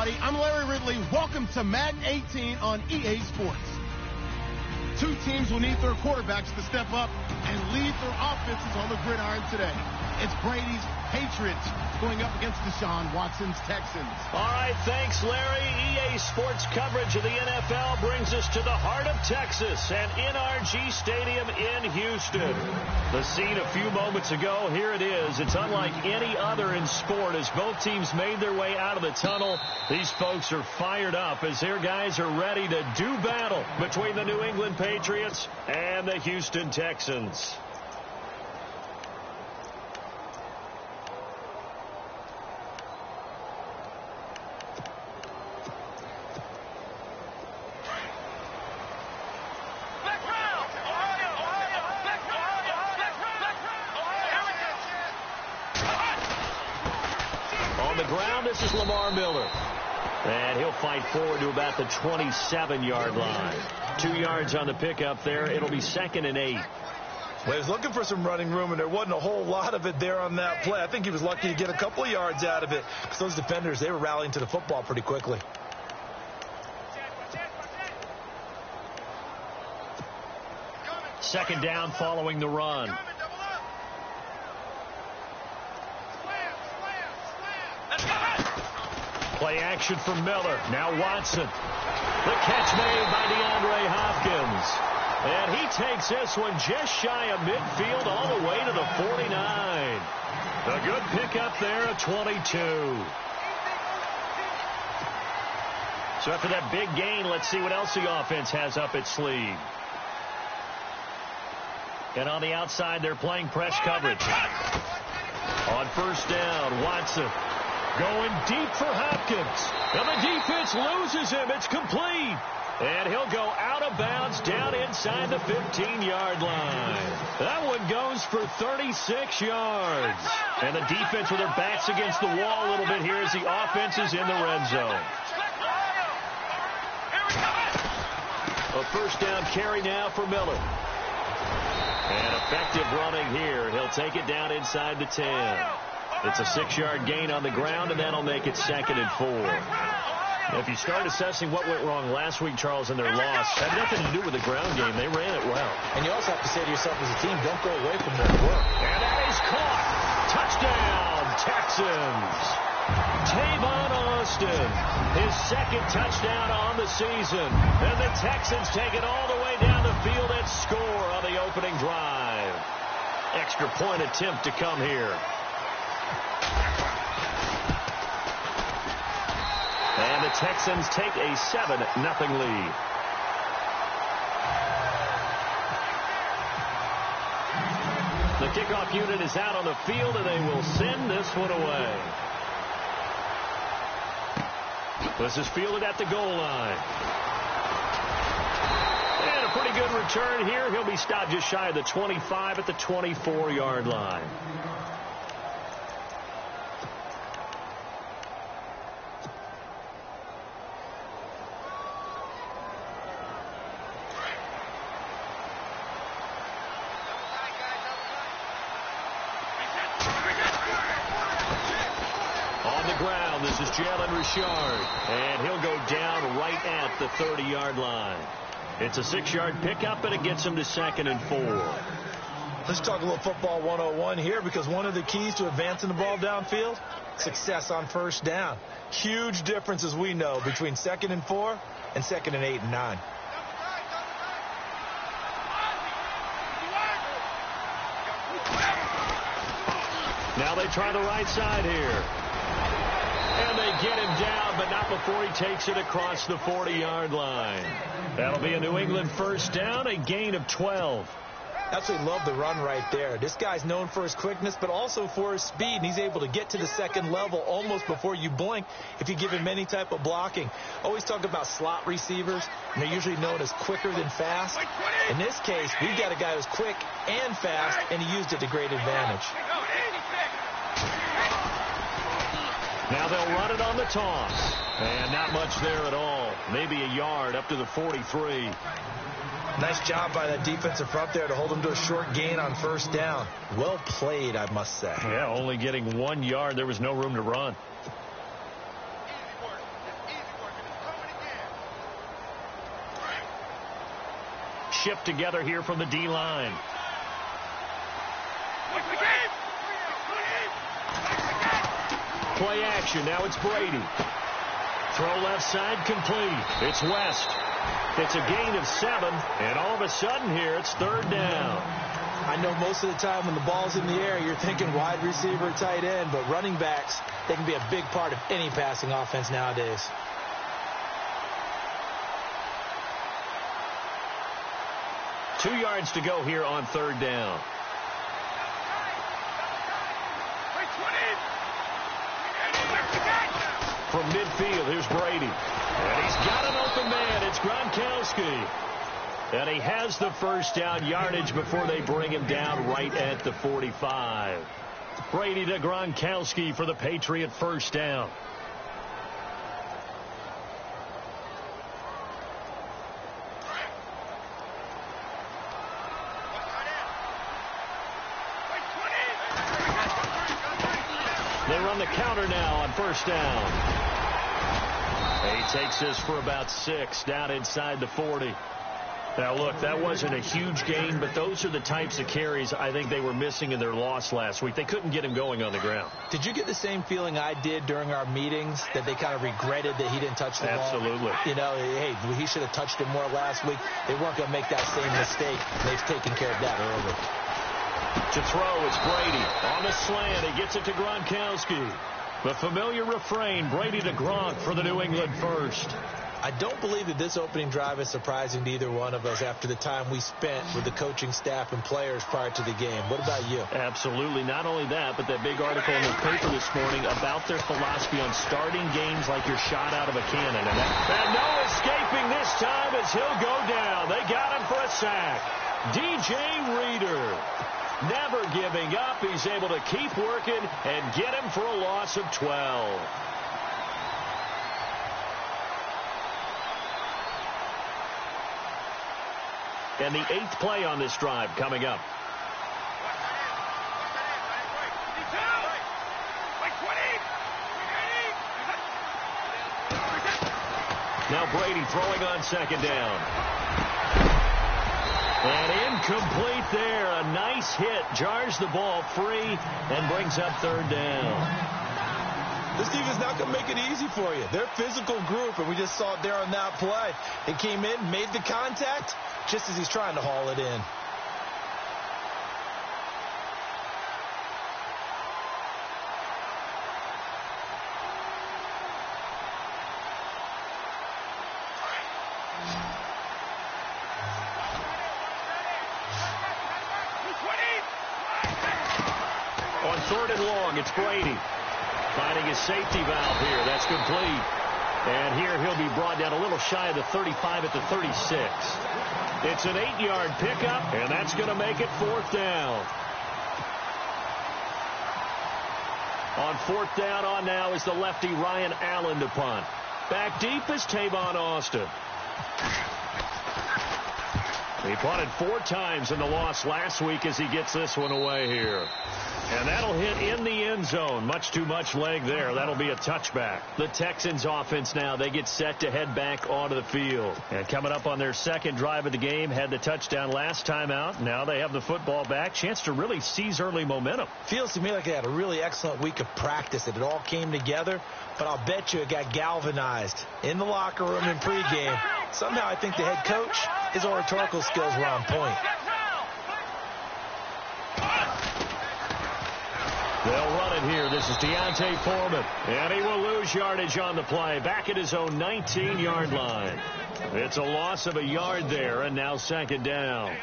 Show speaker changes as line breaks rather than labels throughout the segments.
everybody. I'm Larry Ridley. Welcome to Madden 18 on EA Sports. Two teams will need their quarterbacks to step up and lead their offenses on the gridiron today. It's Brady's Patriots going up against Deshaun Watson's Texans.
All right, thanks, Larry. EA Sports coverage of the NFL brings us to the heart of Texas and NRG Stadium in Houston. The scene a few moments ago, here it is. It's unlike any other in sport as both teams made their way out of the tunnel. These folks are fired up as their guys are ready to do battle between the New England Patriots and the Houston Texans. This is Lamar Miller. And he'll fight forward to about the 27-yard line. 2 yards on the pickup there. It'll be 2nd and 8.
Well, he was looking for some running room, and there wasn't a whole lot of it there on that play. I think he was lucky to get a couple of yards out of it because those defenders, they were rallying to the football pretty quickly.
Second down following the run. Play action for Miller. Now Watson. The catch made by DeAndre Hopkins. And he takes this one just shy of midfield all the way to the 49. A good pickup there at 22. So after that big gain, let's see what else the offense has up its sleeve. And on the outside, they're playing press coverage. On first down, Watson. Going deep for Hopkins. And the defense loses him. It's complete. And he'll go out of bounds down inside the 15-yard line. That one goes for 36 yards. And the defense with their backs against the wall a little bit here as the offense is in the red zone. A first down carry now for Miller. And effective running here. He'll take it down inside the 10. It's a 6-yard gain on the ground, and that'll make it 2nd and 4. Now, if you start assessing what went wrong last week, Charles, in their loss, had nothing to do with the ground game. They ran it well.
And you also have to say to yourself as a team, don't go away from their work.
And that is caught. Touchdown, Texans. Tavon Austin, his 2nd touchdown on the season. And the Texans take it all the way down the field and score on the opening drive. Extra point attempt to come here. And the Texans take a 7-0 lead. The kickoff unit is out on the field, and they will send this one away. This is fielded at the goal line. And a pretty good return here. He'll be stopped just shy of the 25 at the 24-yard line. And he'll go down right at the 30-yard line. It's a 6-yard pickup, and it gets him to 2nd and 4.
Let's talk a little football 101 here, because one of the keys to advancing the ball downfield, success on first down. Huge difference, as we know, between 2nd and 4 and 2nd and 8 and 9.
Now they try the right side here. And they get him down, but not before he takes it across the 40-yard line. That'll be a New England first down, a gain of 12.
Absolutely love the run right there. This guy's known for his quickness, but also for his speed, and he's able to get to the second level almost before you blink if you give him any type of blocking. Always talk about slot receivers, and they're usually known as quicker than fast. In this case, we've got a guy who's quick and fast, and he used it to great advantage.
Now they'll run it on the toss. And not much there at all. Maybe a yard up to the 43.
Nice job by that defensive front there to hold him to a short gain on first down. Well played, I must say.
Yeah, only getting 1 yard. There was no room to run. shift together here from the D-line. Play action. Now it's Brady. Throw left side complete. It's West. It's a gain of 7, and all of a sudden here it's 3rd down.
I know most of the time when the ball's in the air, you're thinking wide receiver, tight end, but running backs, they can be a big part of any passing offense nowadays.
Two yards to go here on 3rd down. From midfield, here's Brady. And he's got an open man. It's Gronkowski. And he has the first down yardage before they bring him down right at the 45. Brady to Gronkowski for the Patriot first down. They run the counter now on first down. He takes this for about 6 down inside the 40. Now, look, that wasn't a huge gain, but those are the types of carries I think they were missing in their loss last week. They couldn't get him going on the ground.
Did you get the same feeling I did during our meetings, that they kind of regretted that he didn't touch the ball?
Absolutely.
You know, hey, he should have touched it more last week. They weren't going to make that same mistake. They've taken care of that early.
To throw, it's Brady. On the slant, he gets it to Gronkowski. The familiar refrain, Brady to Gronk for the New England first.
I don't believe that this opening drive is surprising to either one of us after the time we spent with the coaching staff and players prior to the game. What about you?
Absolutely. Not only that, but that big article in the paper this morning about their philosophy on starting games like you're shot out of a cannon. And no escaping this time as he'll go down. They got him for a sack. DJ Reader. Never giving up. He's able to keep working and get him for a loss of 12. And the 8th play on this drive coming up. Now Brady throwing on second down. And incomplete there. A nice hit. Jars the ball free and brings up 3rd down.
This defense is not going to make it easy for you. They're a physical group, and we just saw it there on that play. They came in, made the contact, just as he's trying to haul it in.
On 3rd and long, it's Brady. Finding his safety valve here. That's complete. And here he'll be brought down a little shy of the 35 at the 36. It's an 8-yard pickup, and that's going to make it 4th down. On 4th down on now is the lefty Ryan Allen to punt. Back deep is Tavon Austin. He punted 4 times in the loss last week as he gets this one away here. And that'll hit in the end zone. Much too much leg there. That'll be a touchback. The Texans offense now, they get set to head back onto the field. And coming up on their 2nd drive of the game, had the touchdown last time out. Now they have the football back. Chance to really seize early momentum.
Feels to me like they had a really excellent week of practice, that it all came together. But I'll bet you it got galvanized in the locker room in pregame. Somehow I think the head coach, his oratorical skills were on point.
They'll run it here. This is Deontay Foreman. And he will lose yardage on the play. Back at his own 19-yard line. It's a loss of a yard there, and now 2nd down.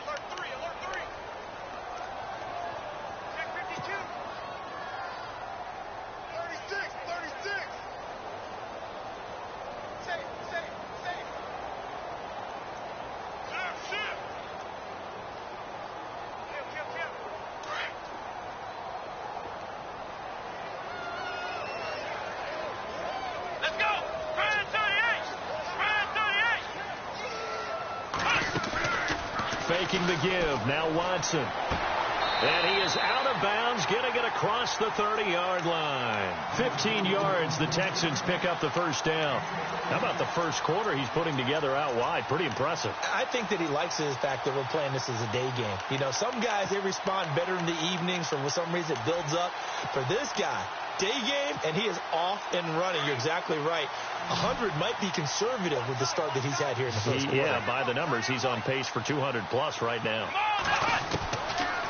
Faking the give. Now Watson. And he is out of bounds, getting it across the 30-yard line. 15 yards, the Texans pick up the first down. How about the first quarter he's putting together out wide? Pretty impressive.
I think that he likes the fact that we're playing this as a day game. You know, some guys, they respond better in the evenings. For some reason, it builds up. For this guy, day game, and he is off and running. You're exactly right. 100 might be conservative with the start that he's had here in the first quarter.
Yeah, by the numbers, he's on pace for 200-plus right now.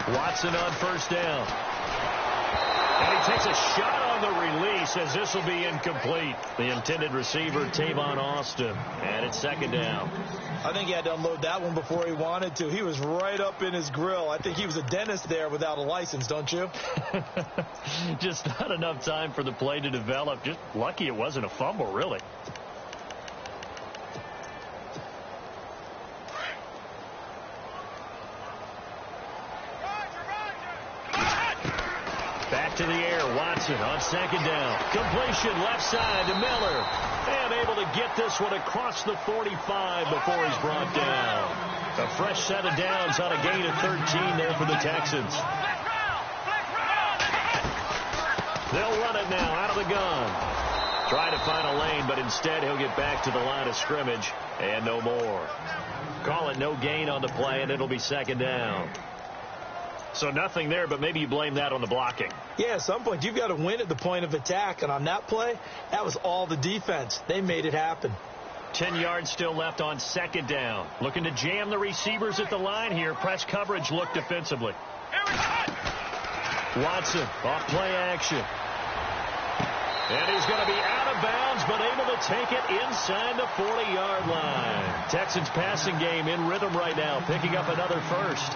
Watson on first down. And he takes a shot on the release as this will be incomplete. The intended receiver, Tavon Austin. And it's second down.
I think he had to unload that one before he wanted to. He was right up in his grill. I think he was a dentist there without a license, don't you?
Just not enough time for the play to develop. Just lucky it wasn't a fumble, really. Back to the air, Watson on second down. Completion left side to Miller. And able to get this one across the 45 before he's brought down. A fresh set of downs on a gain of 13 there for the Texans. They'll run it now out of the gun. Try to find a lane, but instead he'll get back to the line of scrimmage and no more. Call it no gain on the play, and it'll be second down. So nothing there, but maybe you blame that on the blocking.
Yeah, at some point, you've got to win at the point of attack. And on that play, that was all the defense. They made it happen.
10 yards still left on second down. Looking to jam the receivers at the line here. Press coverage look defensively. Watson off play action. And he's going to be out of bounds, but able to take it inside the 40-yard line. Texans passing game in rhythm right now, picking up another first.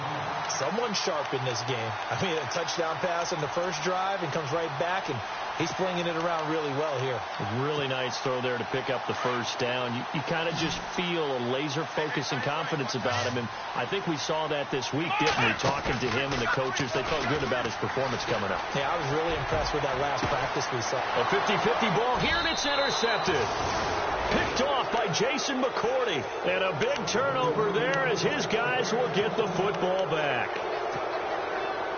Someone sharp in this game. I mean, a touchdown pass on the first drive and comes right back, and he's flinging it around really well here.
Really nice throw there to pick up the first down. You kind of just feel a laser focus and confidence about him, and I think we saw that this week, didn't we? Talking to him and the coaches, they felt good about his performance coming up.
Yeah, I was really impressed with that last practice we saw.
A 50-50 ball here, and it's intercepted. Picked off by Jason McCourty. And a big turnover there as his guys will get the football back.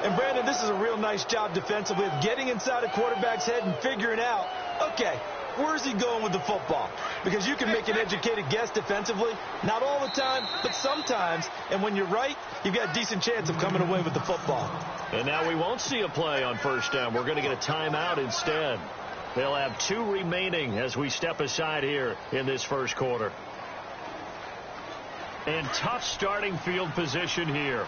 And, Brandon, this is a real nice job defensively of getting inside a quarterback's head and figuring out, okay, where's he going with the football? Because you can make an educated guess defensively. Not all the time, but sometimes. And when you're right, you've got a decent chance of coming away with the football.
And now we won't see a play on first down. We're going to get a timeout instead. They'll have 2 remaining as we step aside here in this first quarter. And tough starting field position here.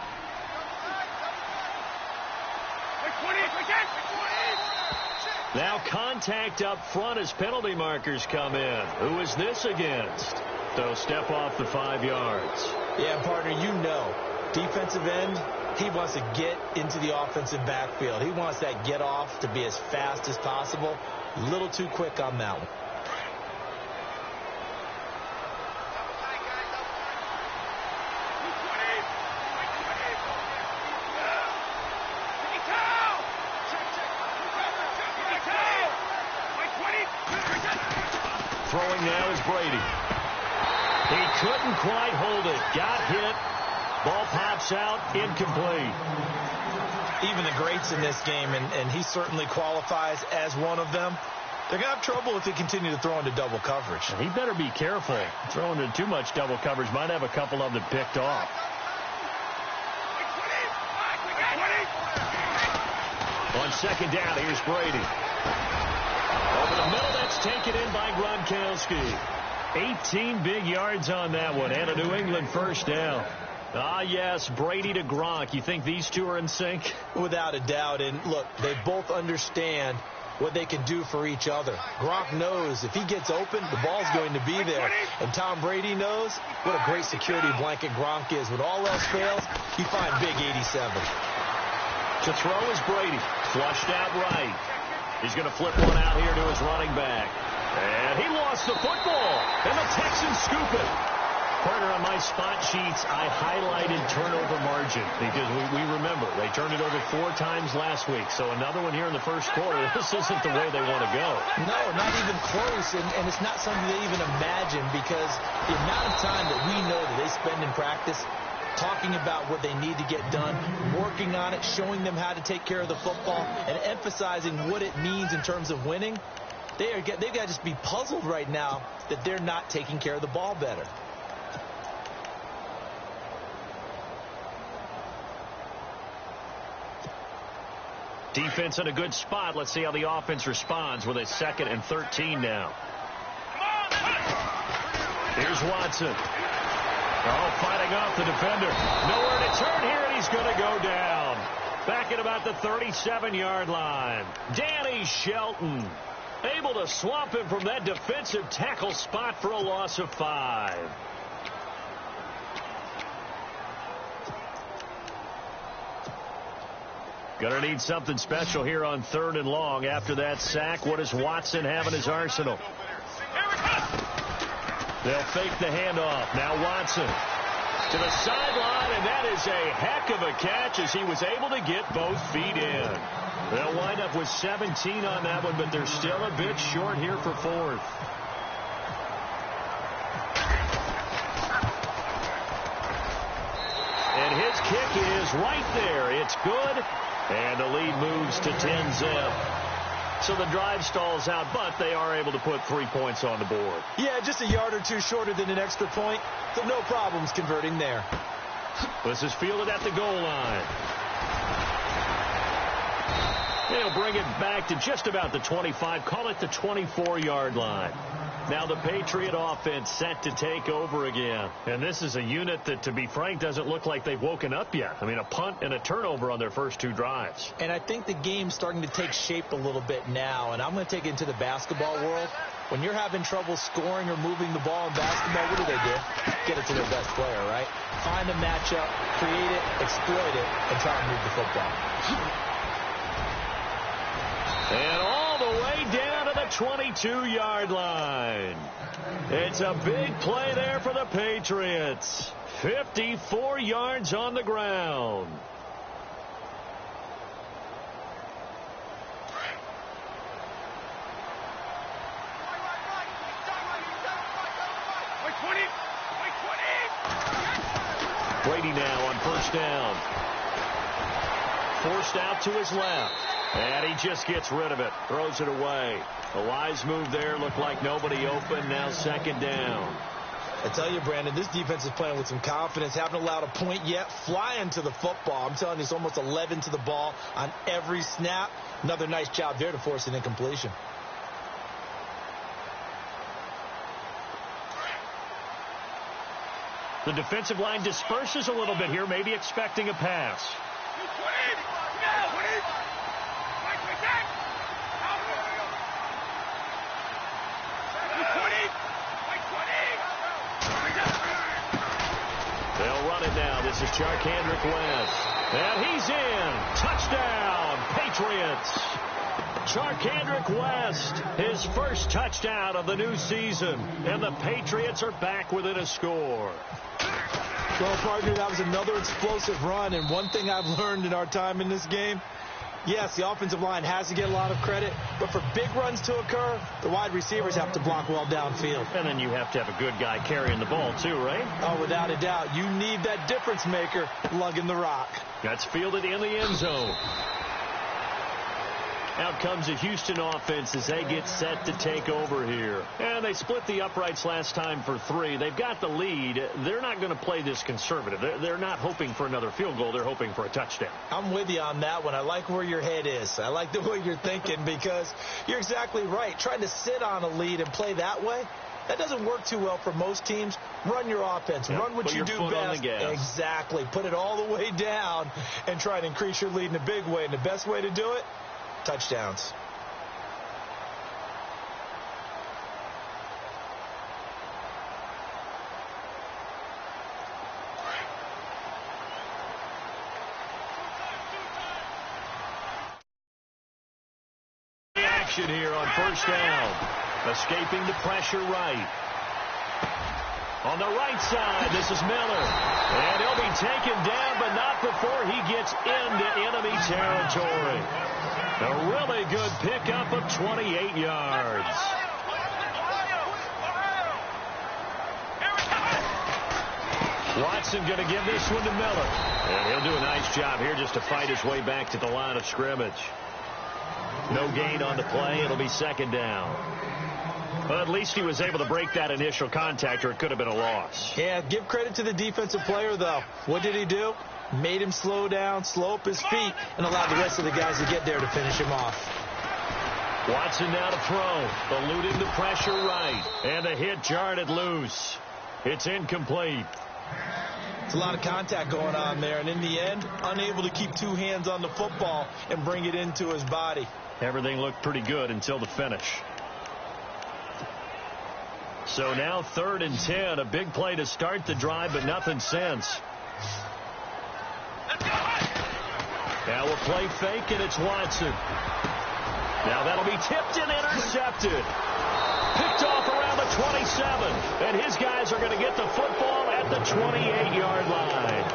Now contact up front as penalty markers come in. Who is this against? They'll step off the 5 yards.
Yeah, partner, you know, defensive end, he wants to get into the offensive backfield. He wants that get off to be as fast as possible. A little too quick on that one.
Throwing now is Brady. He couldn't quite hold it. Got hit. Ball pops out. Incomplete.
Even the greats in this game, and he certainly qualifies as one of them, they're going to have trouble if they continue to throw into double coverage.
He better be careful. Throwing into too much double coverage might have a couple of them picked off. On second down, here's Brady. Over the middle, that's taken in by Gronkowski. 18 big yards on that one, and a New England first down. Ah, yes, Brady to Gronk. You think these two are in sync?
Without a doubt. And look, they both understand what they can do for each other. Gronk knows if he gets open, the ball's going to be there. And Tom Brady knows what a great security blanket Gronk is. When all else fails, you find big 87.
To throw is Brady. Flushed out right. He's going to flip one out here to his running back. And he lost the football. And the Texans scoop it. Partner, on my spot sheets, I highlighted turnover margin because we remember they turned it over 4 times last week. So another one here in the first quarter. This isn't the way they want to go.
No, not even close. And it's not something they even imagine because the amount of time that we know that they spend in practice, talking about what they need to get done, working on it, showing them how to take care of the football, and emphasizing what it means in terms of winning. They've got to just be puzzled right now that they're not taking care of the ball better.
Defense in a good spot. Let's see how the offense responds with a 2nd and 13 now. Here's Watson. Oh, fighting off the defender. Nowhere to turn here, and he's going to go down. Back at about the 37-yard line. Danny Shelton able to swamp him from that defensive tackle spot for a loss of 5. Gonna need something special here on 3rd and long. After that sack, what does Watson have in his arsenal? They'll fake the handoff. Now Watson to the sideline, and that is a heck of a catch as he was able to get both feet in. They'll wind up with 17 on that one, but they're still a bit short here for 4th. And his kick is right there. It's good. And the lead moves to 10-zip. So the drive stalls out, but they are able to put 3 points on the board.
Yeah, just a yard or two shorter than an extra point. So no problems converting there.
This is fielded at the goal line. They'll bring it back to just about the 25. Call it the 24-yard line. Now the Patriot offense set to take over again. And this is a unit that, to be frank, doesn't look like they've woken up yet. I mean, a punt and a turnover on their first 2 drives.
And I think the game's starting to take shape a little bit now. And I'm going to take it into the basketball world. When you're having trouble scoring or moving the ball in basketball, what do? Get it to their best player, right? Find a matchup, create it, exploit it, and try and move the football.
And all the way down to the 22-yard line. It's a big play there for the Patriots. 54 yards on the ground. Brady now on 1st down. Forced out to his left. And he just gets rid of it. Throws it away. A wise move there. Looked like nobody open. Now 2nd down.
I tell you, Brandon, this defense is playing with some confidence. Haven't allowed a point yet. Flying to the football. I'm telling you, it's almost 11 to the ball on every snap. Another nice job there to force an incompletion.
The defensive line disperses a little bit here, maybe expecting a pass. They'll run it now. This is Charkandrick West. And he's in. Touchdown, Patriots. Charkandrick West, his first touchdown of the new season. And the Patriots are back within a score.
Well, partner, that was another explosive run. And one thing I've learned in our time in this game, yes, the offensive line has to get a lot of credit, but for big runs to occur, the wide receivers have to block well downfield.
And then you have to have a good guy carrying the ball too, right?
Oh, without a doubt. You need that difference maker lugging the rock.
That's fielded in the end zone. Out comes a Houston offense as they get set to take over here. And they split the uprights last time for 3. They've got the lead. They're not going to play this conservative. They're not hoping for another field goal. They're hoping for a touchdown.
I'm with you on that one. I like where your head is. I like the way you're thinking because you're exactly right. Trying to sit on a lead and play that way, that doesn't work too well for most teams. Run your offense.
Yep.
Run what you do best. Exactly. Put it all the way down and try to increase your lead in a big way. And the best way to do it, touchdowns.
Action here on 1st down. Escaping the pressure right. On the right side, this is Miller. And he'll be taken down, but not before he gets into enemy territory. A really good pickup of 28 yards. Watson going to give this one to Miller. And he'll do a nice job here just to fight his way back to the line of scrimmage. No gain on the play. It'll be second down. Well, at least he was able to break that initial contact, or it could have been a loss.
Yeah, give credit to the defensive player, though. What did he do? Made him slow down, slow up his feet, and allowed the rest of the guys to get there to finish him off.
Watson now to throw. Eluding the pressure right. And the hit jarred it loose. It's incomplete.
It's a lot of contact going on there, and in the end, unable to keep two hands on the football and bring it into his body.
Everything looked pretty good until the finish. So now 3rd and 10. A big play to start the drive, but nothing since. Now we'll play fake, and it's Watson. Now that'll be tipped and intercepted. Picked off around the 27. And his guys are going to get the football at the 28-yard line.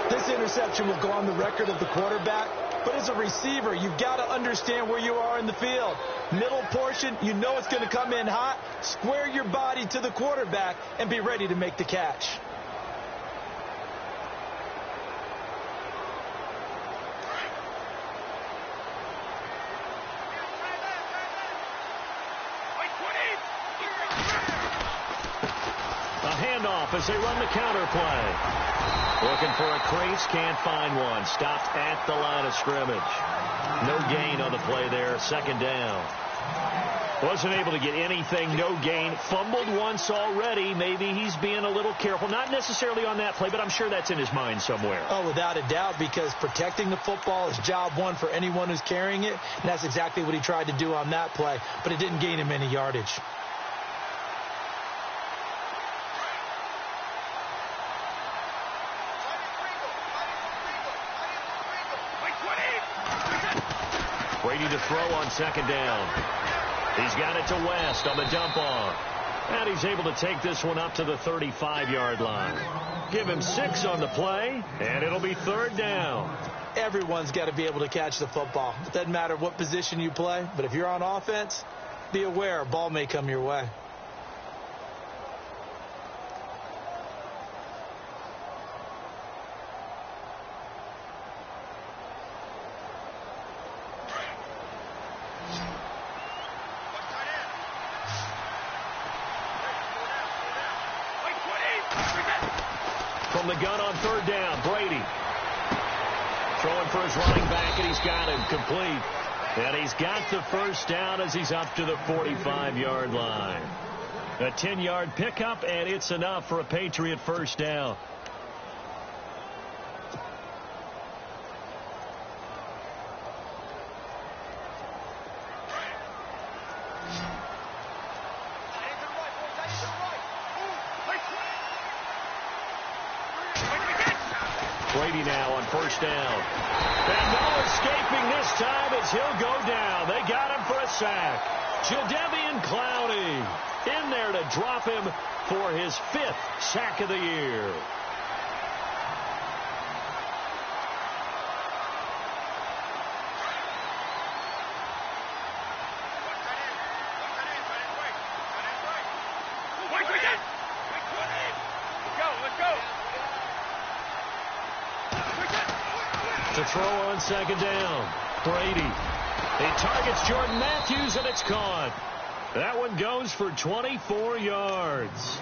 This interception will go on the record of the quarterback. But as a receiver, you've got to understand where you are in the field. Middle portion, you know it's going to come in hot. Square your body to the quarterback and be ready to make the catch.
A handoff as they run the counter play. Looking for a crease, can't find one. Stopped at the line of scrimmage. No gain on the play there. Second down. Wasn't able to get anything. No gain. Fumbled once already. Maybe he's being a little careful. Not necessarily on that play, but I'm sure that's in his mind somewhere.
Oh, without a doubt, because protecting the football is job one for anyone who's carrying it. And that's exactly what he tried to do on that play. But it didn't gain him any yardage.
Brady to throw on second down. He's got it to West on the dump off. And he's able to take this one up to the 35-yard line. Give him 6 on the play, and it'll be 3rd down.
Everyone's got to be able to catch the football. It doesn't matter what position you play, but if you're on offense, be aware a ball may come your way.
From the gun on 3rd down, Brady. Throwing for his running back, and he's got him complete. And he's got the first down as he's up to the 45-yard line. A 10-yard pickup, and it's enough for a Patriot first down. Brady now on first down. And no escaping this time as he'll go down. They got him for a sack. Jadeveon Clowney in there to drop him for his 5th sack of the year. To throw on second down. Brady. He targets Jordan Matthews, and it's caught. That one goes for 24 yards.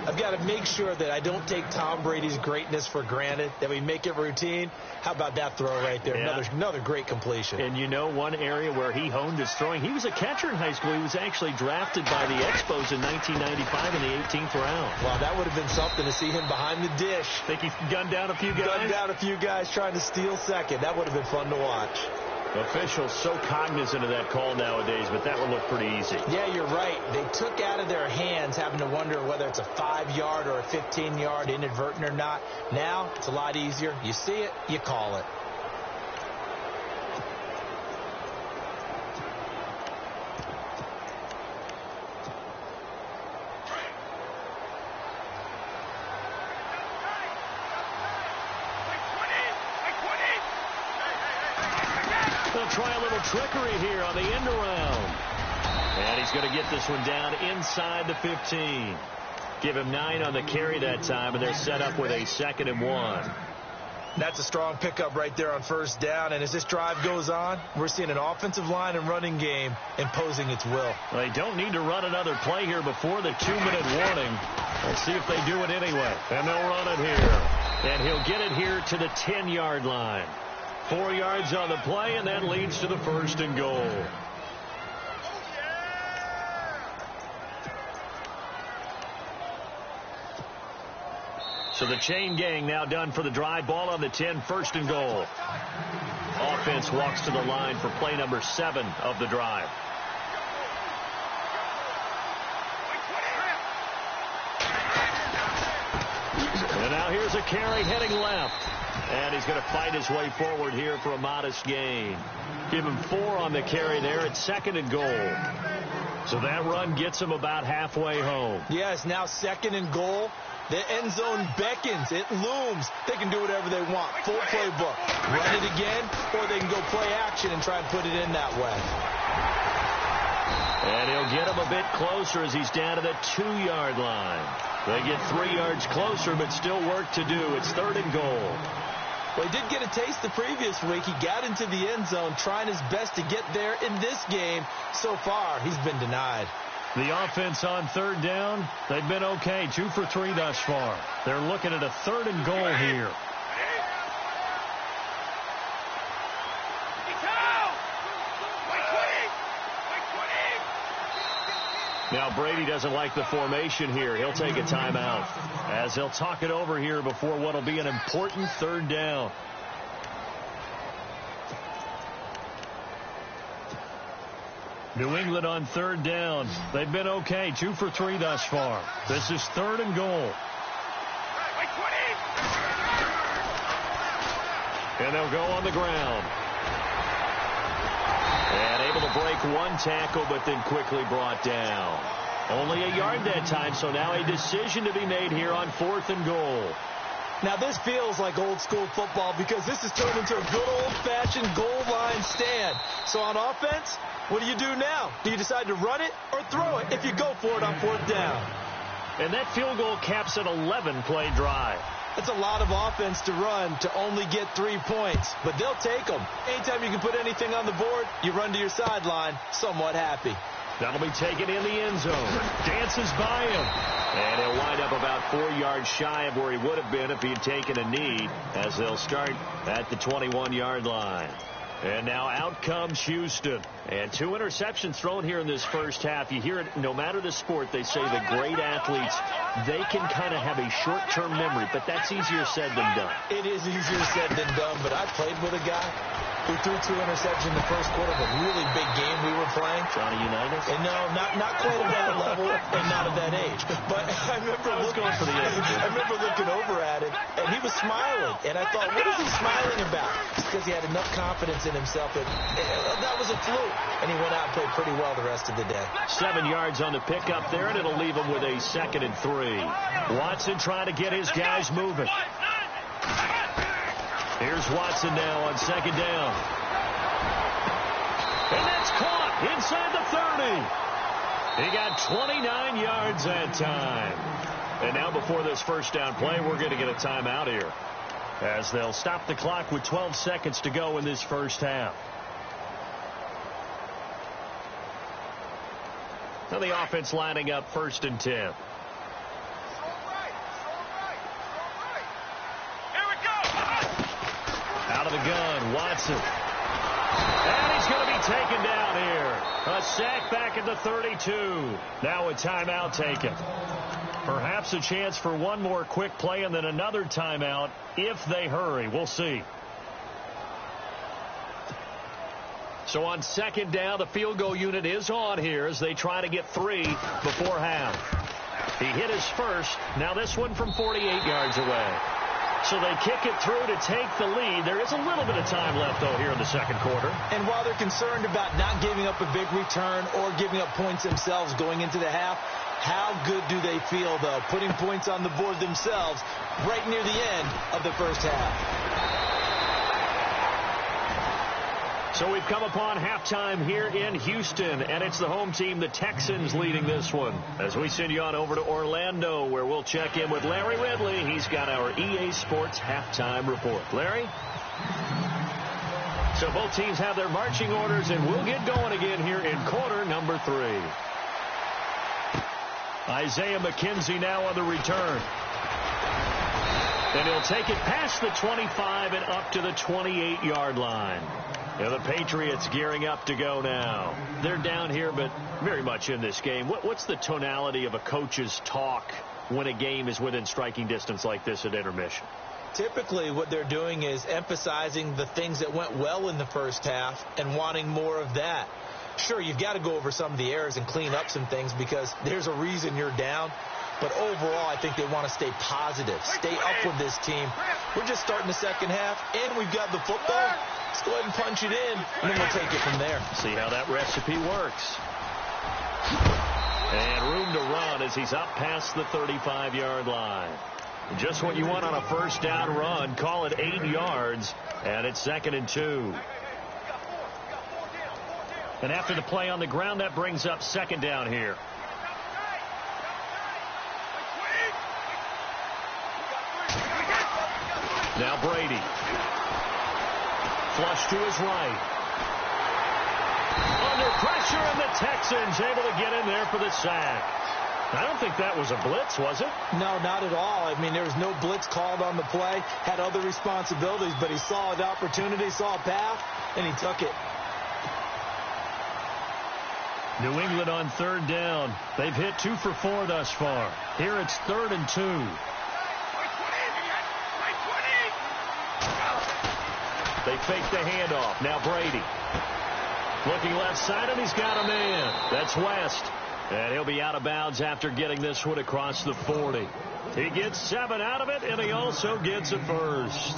I've got to make sure that I don't take Tom Brady's greatness for granted, that we make it routine. How about that throw right there?
Yeah.
Another great completion.
And you know one area where he honed his throwing, he was a catcher in high school. He was actually drafted by the Expos in 1995 in the 18th round.
Wow, that would have been something to see him behind the dish.
Think he gunned down a few guys?
Gunned down a few guys trying to steal second. That would have been fun to watch.
Officials so cognizant of that call nowadays, but that one looked pretty easy.
Yeah, you're right. They took out of their hands having to wonder whether it's a 5-yard or a 15-yard inadvertent or not. Now, it's a lot easier. You see it, you call it.
They'll try a little trickery here on the end around. And he's going to get this one down inside the 15. Give him 9 on the carry that time, and they're set up with a 2nd and 1.
That's a strong pickup right there on first down. And as this drive goes on, we're seeing an offensive line and running game imposing its will.
They don't need to run another play here before the 2-minute warning. Let's see if they do it anyway. And they'll run it here. And he'll get it here to the 10-yard line. 4 yards on the play, and that leads to the 1st and goal. So the chain gang now done for the drive. Ball on the 10, 1st and goal. Offense walks to the line for play number 7 of the drive. And now here's a carry heading left. And he's going to fight his way forward here for a modest gain. Give him 4 on the carry there at 2nd and goal. So that run gets him about halfway home.
Yes, now 2nd and goal. The end zone beckons. It looms. They can do whatever they want. Full playbook. Run it again, or they can go play action and try and put it in that way.
And he'll get him a bit closer as he's down to the 2-yard line. They get 3 yards closer, but still work to do. It's 3rd and goal.
Well, he did get a taste the previous week. He got into the end zone, trying his best to get there in this game. So far, he's been denied.
The offense on 3rd down, they've been okay. 2 for 3 thus far. They're looking at a 3rd and goal here. Now Brady doesn't like the formation here. He'll take a timeout as he'll talk it over here before what will be an important 3rd down. New England on 3rd down. They've been okay. 2 for 3 thus far. This is 3rd and goal. And they'll go on the ground. And able to break 1 tackle, but then quickly brought down. Only a yard that time, so now a decision to be made here on 4th and goal.
Now this feels like old school football because this has turned into a good old-fashioned goal line stand. So on offense, what do you do now? Do you decide to run it or throw it if you go for it on 4th down?
And that field goal caps an 11-play drive.
That's a lot of offense to run to only get 3 points, but they'll take them. Anytime you can put anything on the board, you run to your sideline somewhat happy.
That'll be taken in the end zone. Dances by him. And he'll wind up about 4 yards shy of where he would have been if he had taken a knee, as they'll start at the 21-yard line. And now out comes Houston. And 2 interceptions thrown here in this first half. You hear it, no matter the sport, they say the great athletes, they can kind of have a short-term memory, but that's easier said than done.
It is easier said than done, but I played with a guy who threw 2 interceptions in the first quarter of a really big game we were playing.
Johnny Unitas?
And no, not quite at that level and not at that age. But I remember looking over at him, and he was smiling. And I thought, what is he smiling about? It's because he had enough confidence in himself that that was a fluke. And he went out and played pretty well the rest of the day.
7 yards on the pickup there, and it'll leave him with a 2nd and 3. Watson trying to get his guys moving. Here's Watson now on 2nd down. And that's caught inside the 30. He got 29 yards that time. And now before this first down play, we're going to get a timeout here, as they'll stop the clock with 12 seconds to go in this first half. Now the offense lining up 1st and 10. Out of the gun, Watson. And he's going to be taken down here. A sack back at the 32. Now a timeout taken. Perhaps a chance for one more quick play and then another timeout if they hurry. We'll see. So on 2nd down, the field goal unit is on here as they try to get 3 before half. He hit his first. Now this one from 48 yards away. So they kick it through to take the lead. There is a little bit of time left, though, here in the second quarter.
And while they're concerned about not giving up a big return or giving up points themselves going into the half, how good do they feel, though, putting points on the board themselves right near the end of the first half?
So we've come upon halftime here in Houston, and it's the home team, the Texans, leading this one. As we send you on over to Orlando, where we'll check in with Larry Ridley. He's got our EA Sports halftime report. Larry? So both teams have their marching orders, and we'll get going again here in quarter number 3. Isaiah McKenzie now on the return. And he'll take it past the 25 and up to the 28-yard line. Yeah, the Patriots gearing up to go now. They're down here, but very much in this game. What's the tonality of a coach's talk when a game is within striking distance like this at intermission?
Typically, what they're doing is emphasizing the things that went well in the first half and wanting more of that. Sure, you've got to go over some of the errors and clean up some things because there's a reason you're down. But overall, I think they want to stay positive, stay up with this team. We're just starting the second half, and we've got the football. Let's go ahead and punch it in, and then we'll take it from there.
See how that recipe works. And room to run as he's up past the 35-yard line. Just what you want on a first down run. Call it 8 yards, and it's 2nd and 2. And after the play on the ground, that brings up 2nd down here. Now Brady. Flush to his right. Under pressure, and the Texans able to get in there for the sack. I don't think that was a blitz, was it?
No, not at all. I mean, there was no blitz called on the play. Had other responsibilities, but he saw an opportunity, saw a path, and he took it.
New England on 3rd down. They've hit 2 for 4 thus far. Here it's 3rd and 2. They fake the handoff. Now Brady. Looking left side, and he's got a man. That's West. And he'll be out of bounds after getting this one across the 40. He gets 7 out of it, and he also gets a first.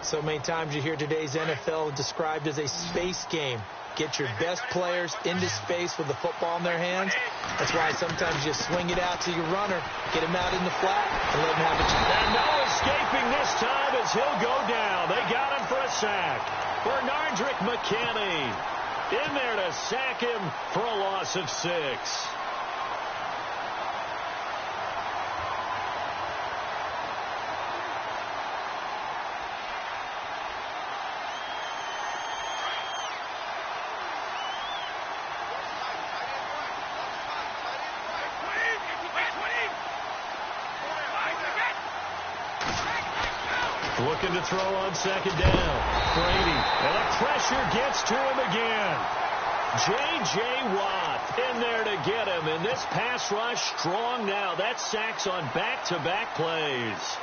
So many times you hear today's NFL described as a space game. Get your best players into space with the football in their hands. That's why sometimes you swing it out to your runner, get him out in the flat, and let him have a chance.
And no escaping this time as he'll go down. They got him for a sack. Bernardrick McKinney in there to sack him for a loss of 6. Looking to throw on 2nd down. Brady. And the pressure gets to him again. J.J. Watt in there to get him. And this pass rush strong now. That sacks on back-to-back plays.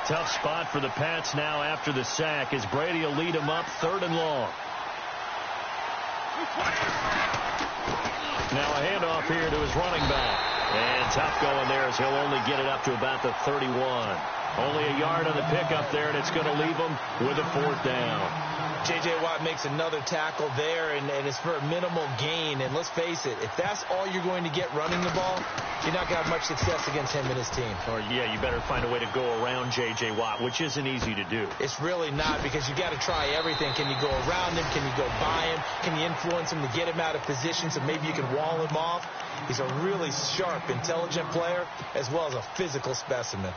Tough spot for the Pats now after the sack as Brady will lead him up 3rd and long. Now a handoff here to his running back. And tough going there as he'll only get it up to about the 31. Only a yard on the pickup there, and it's going to leave him with a 4th down.
J.J. Watt makes another tackle there, and it's for a minimal gain. And let's face it, if that's all you're going to get running the ball, you're not going to have much success against him and his team.
Or, yeah, you better find a way to go around J.J. Watt, which isn't easy to do.
It's really not because you got to try everything. Can you go around him? Can you go by him? Can you influence him to get him out of position so maybe you can wall him off? He's a really sharp, intelligent player as well as a physical specimen.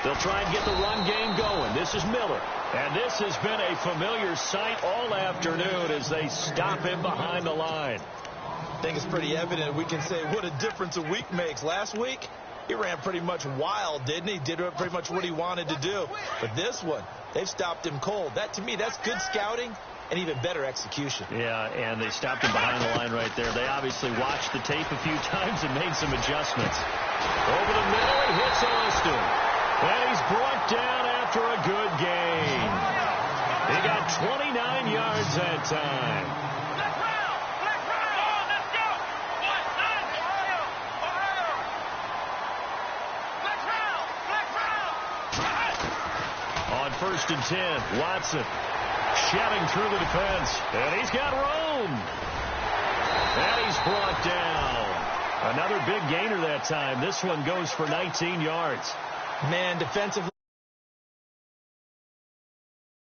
They'll try and get the run game going. This is Miller. And this has been a familiar sight all afternoon as they stop him behind the line.
I think it's pretty evident. We can say what a difference a week makes. Last week, he ran pretty much wild, didn't he? Did pretty much what he wanted to do. But this one, they've stopped him cold. That, to me, that's good scouting and even better execution.
Yeah, and they stopped him behind the line right there. They obviously watched the tape a few times and made some adjustments. Over the middle, he hits Austin. And he's brought down after a good gain. He got 29 yards that time. On 1st and 10, Watson Shedding through the defense. And he's got room. And he's brought down. Another big gainer that time. This one goes for 19 yards.
Man, defensively.